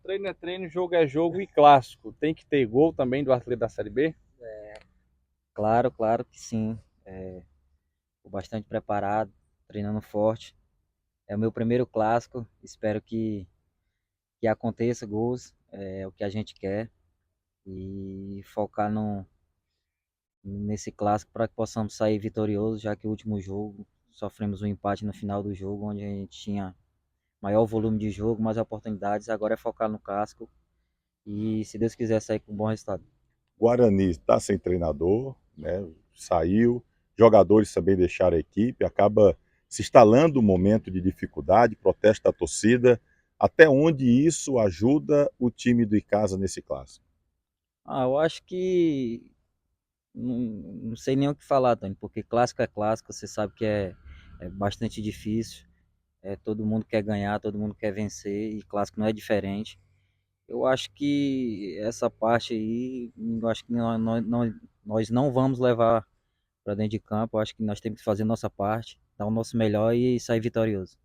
treino é treino, jogo é jogo e clássico. Tem que ter gol também do artilheiro da Série B? Claro, claro que sim. Estou bastante preparado, treinando forte. É o meu primeiro clássico, espero que aconteça gols, é o que a gente quer. E focar nesse clássico para que possamos sair vitoriosos, já que o último jogo sofremos um empate no final do jogo, onde a gente tinha maior volume de jogo, mais oportunidades. Agora é focar no clássico e, se Deus quiser, sair com um bom resultado. Guarani está sem treinador, né? Saiu, jogadores também deixaram a equipe, acaba se instalando um momento de dificuldade, protesto da torcida. Até onde isso ajuda o time do Icasa nesse clássico? Eu acho que não sei nem o que falar, Tony, porque clássico é clássico, você sabe que é bastante difícil. Todo mundo quer ganhar, todo mundo quer vencer e clássico não é diferente. Eu acho que essa parte aí, eu acho que nós não vamos levar para dentro de campo. Eu acho que nós temos que fazer nossa parte, dar o nosso melhor e sair vitorioso.